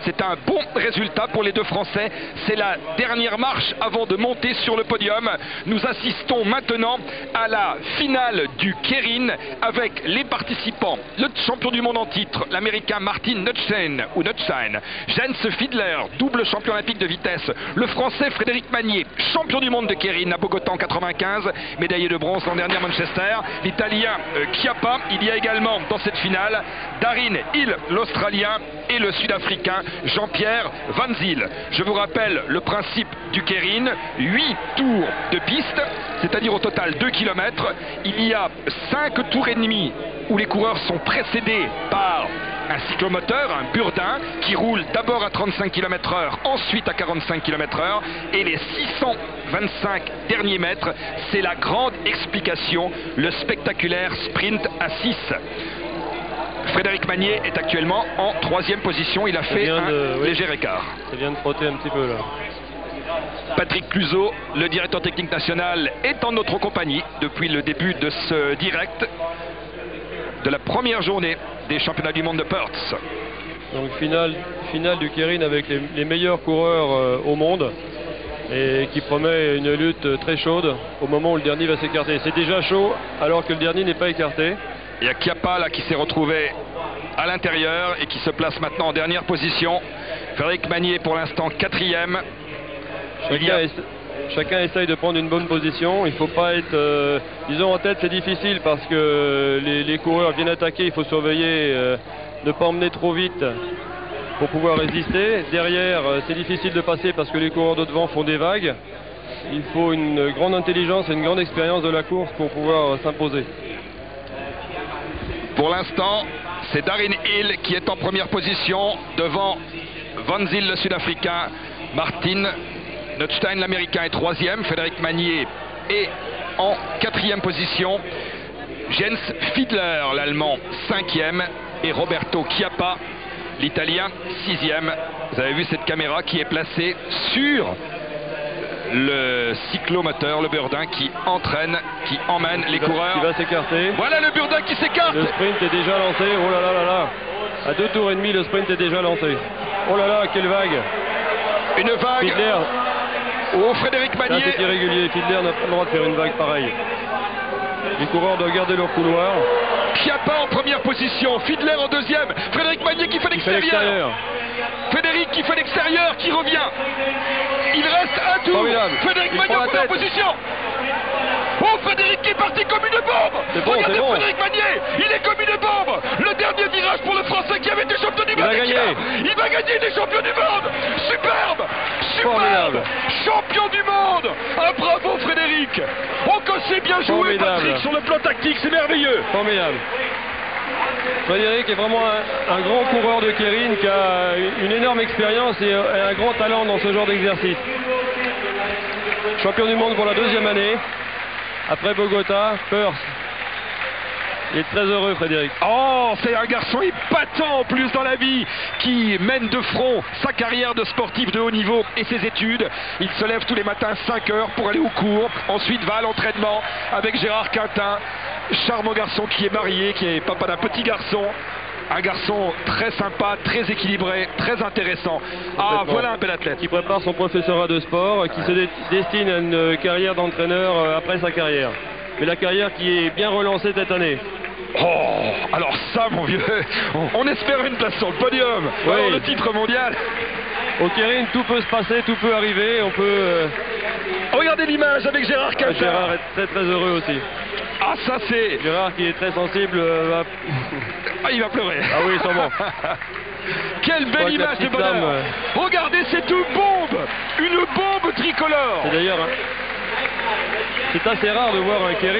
C'est un bon résultat pour les deux Français. C'est la dernière marche avant de monter sur le podium. Nous assistons maintenant à la finale du Keirin avec les participants. Le champion du monde en titre, l'américain Martin Nutstein, Jens Fiedler, double champion olympique de vitesse. Le français Frédéric Magnier, champion du monde de Keirin à Bogota en 95, médaillé de bronze l'an dernier à Manchester. L'italien Chiappa. Il y a également dans cette finale Darin Hill, l'Australien, et le Sud-Africain Jean-Pierre Van Zyl. Je vous rappelle le principe du Keirin, 8 tours de piste, c'est-à-dire au total 2 km. Il y a 5 tours et demi où les coureurs sont précédés par un cyclomoteur, un Burdin, qui roule d'abord à 35 km/h, ensuite à 45 km/h, et les 625 derniers mètres, c'est la grande explication, le spectaculaire sprint à 6. Frédéric Magnier est actuellement en 3e position, il a fait un léger écart. Ça vient de frotter un petit peu là. Patrick Cluzot, le directeur technique national, est en notre compagnie depuis le début de ce direct de la première journée des championnats du monde de Perth. Donc finale du Keirin avec les meilleurs coureurs au monde et qui promet une lutte très chaude au moment où le dernier va s'écarter. C'est déjà chaud alors que le dernier n'est pas écarté. Il y a Chiappa là qui s'est retrouvé à l'intérieur et qui se place maintenant en dernière position. Frédéric Magnier pour l'instant 4e. Chacun essaye de prendre une bonne position. Il ne faut pas être... disons en tête c'est difficile parce que les coureurs viennent attaquer. Il faut surveiller, ne pas emmener trop vite pour pouvoir résister. Derrière c'est difficile de passer parce que les coureurs de devant font des vagues. Il faut une grande intelligence et une grande expérience de la course pour pouvoir s'imposer. Pour l'instant, c'est Darin Hill qui est en première position devant Van Zyl, le Sud-Africain. Martin Nutstein, l'Américain, est 3e. Frédéric Magnier est en 4e position. Jens Fiedler, l'Allemand, 5e. Et Roberto Chiappa, l'Italien, 6e. Vous avez vu cette caméra qui est placée sur le cyclomoteur, le Burdin, qui entraîne, qui emmène les coureurs. Qui va s'écarter. Voilà le Burdin qui s'écarte. Le sprint est déjà lancé. Oh là là là là. À 2 tours et demi, le sprint est déjà lancé. Oh là là, quelle vague. Une vague. Fiedler. Oh, Frédéric Magnier. C'est irrégulier. Fiedler n'a pas le droit de faire une vague pareille. Les coureurs doivent garder leur couloir. Chiappa en première position. Fiedler en 2e. Frédéric Magnier qui fait l'extérieur. Frédéric qui fait l'extérieur, qui revient. Il reste un tour. Formidable. Frédéric Magnier en première position. Oh, Frédéric qui est parti comme une bombe. Regardez Frédéric Magnier, il est comme une bombe. Le dernier virage pour le Français qui avait été champion du monde. Il va gagner des champions du monde. Superbe. Formidable. Champion du monde. Un bravo Frédéric. Oh que c'est bien joué Patrick sur le plan tactique, c'est merveilleux. Formidable. Frédéric est vraiment un grand coureur de Keirin qui a une énorme expérience et un grand talent dans ce genre d'exercice. Champion du monde pour la 2e année. Après Bogota, Perth. Il est très heureux Frédéric. Oh, c'est un garçon épatant en plus dans la vie, qui mène de front sa carrière de sportif de haut niveau et ses études. Il se lève tous les matins à 5 h pour aller au cours, ensuite va à l'entraînement avec Gérard Quintin, charmant garçon qui est marié, qui est papa d'un petit garçon. Un garçon très sympa, très équilibré, très intéressant. Ah, voilà un bel athlète. Qui prépare son professorat de sport, qui se destine à une carrière d'entraîneur après sa carrière. Mais la carrière qui est bien relancée cette année. Oh, alors ça, mon vieux, on espère une place sur le podium. Oui. Alors, le titre mondial. Au Keirin, tout peut se passer, tout peut arriver. On peut. Regardez l'image avec Gérard Quintin. Gérard est très très heureux aussi. Ah, ça c'est... Gérard qui est très sensible Ah, il va pleurer. Ah oui, sûrement. Quelle belle image de bonheur. Regardez, c'est une bombe tricolore. C'est d'ailleurs... C'est assez rare de voir un Keirin